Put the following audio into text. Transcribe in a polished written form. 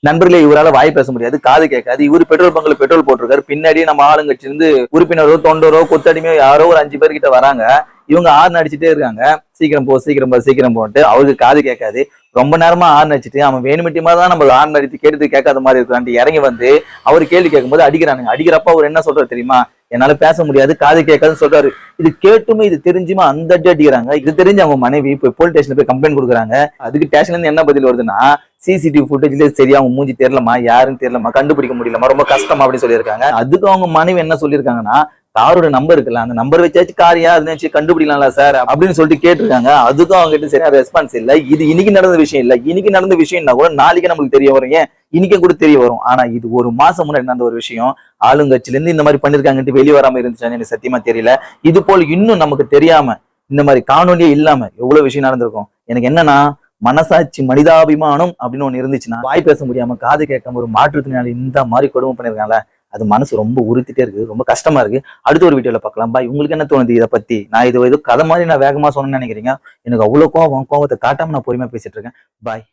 நண்பர்களே இவரால வாய் பேச முடியாது, காது கேட்காது. இவரு பெட்ரோல் பங்க்ல பெட்ரோல் போட்டிருக்காரு. பின்னாடியே நம்ம ஆளுங்கட்சி இருந்து உறுப்பினரோ தொண்டரோ கொத்தடிமையோ யாரோ ஒரு 5 பேர் கிட்ட வராங்க. இவங்க ஆர்ன் அடிச்சுட்டே இருக்காங்க, சீக்கிரம் போ சீக்கிரம் போ சீக்கிரம் போன்ட்டு. அவருக்கு காது கேட்காது. ரொம்ப நேரமா ஆர்ன் அடிச்சுட்டு அவன் வேணுமிட்டியமா தான் நம்ம ஆர்ன் அடித்து கேட்டு கேட்காத மாதிரி இருக்கான்ட்டு இறங்கி வந்து அவர் கேள்வி கேட்கும்போது அடிக்கிறானுங்க. அடிக்கிறப்ப அவர் என்ன சொல்றாரு தெரியுமா? என்னால பேச முடியாது, காது கேட்காதுன்னு சொல்றாரு. இது கேட்டுமே இது தெரிஞ்சுமா அந்த அடி அடிக்கிறாங்க. இது தெரிஞ்சு அவங்க மனைவி போய் போலீஸ் ஸ்டேஷன்ல போய் கம்ப்ளைண்ட் கொடுக்குறாங்க. அதுக்கு ஸ்டேஷன்ல இருந்து என்ன பதில் வருதுன்னா, சிசிடிவி ஃபுட்டேஜ்ல சரியா அவங்க மூஞ்சி தெரியலமா, யாருன்னு தெரியலமா, கண்டுபிடிக்க முடியலமா, ரொம்ப கஷ்டமா அப்படின்னு சொல்லியிருக்காங்க. அதுக்கு அவங்க மனைவி என்ன சொல்லியிருக்காங்கன்னா, காரோட நம்பர் இருக்குல்ல, அந்த நம்பர் வச்சாச்சு கார் யாருன்னு கண்டுபிடிக்கலாம்ல சார் அப்படின்னு சொல்லிட்டு கேட்டிருக்காங்க. அதுக்கும் அவங்க கிட்ட சரியா ரெஸ்பான்ஸ் இல்ல. இது இன்னைக்கு நடந்த விஷயம் இல்ல, இன்னைக்கு நடந்த விஷயம்னா கூட நாளைக்கு நம்மளுக்கு தெரிய வரும், ஏன் இன்னைக்கு கூட தெரிய வரும். ஆனா இது ஒரு மாசம் முன்னாடி நடந்த ஒரு விஷயம். ஆளுங்கட்சியில இருந்து இந்த மாதிரி பண்ணிருக்காங்கன்ட்டு வெளியே வராம இருந்துச்சான்னு எனக்கு சத்தியமா தெரியல. இது போல இன்னும் நமக்கு தெரியாம இந்த மாதிரி காணொலியே இல்லாம எவ்வளவு விஷயம் நடந்திருக்கும். எனக்கு என்னன்னா, மனசாட்சி மனிதாபிமானம் அப்படின்னு ஒண்ணு இருந்துச்சுன்னா, வாய் பேச முடியாம காது கேட்காம ஒரு மாற்றுத்திறனாளி இந்த மாதிரி கொடுமை பண்ணிருக்காங்கல்ல, அது மனசு ரொம்ப உறுத்திட்டே இருக்கு, ரொம்ப கஷ்டமா இருக்கு. அடுத்த ஒரு வீடியோல பார்க்கலாம். பாய். உங்களுக்கு என்ன தோணுது இதை பத்தி? நான் இது கதை மாதிரி நான் வேகமா சொன்னேன்னு நினைக்கிறீங்க? எனக்கு அவ்வளவு கோவத்தை காட்டாம நான் பொறுமையா பேசிட்டு இருக்கேன். பாய்.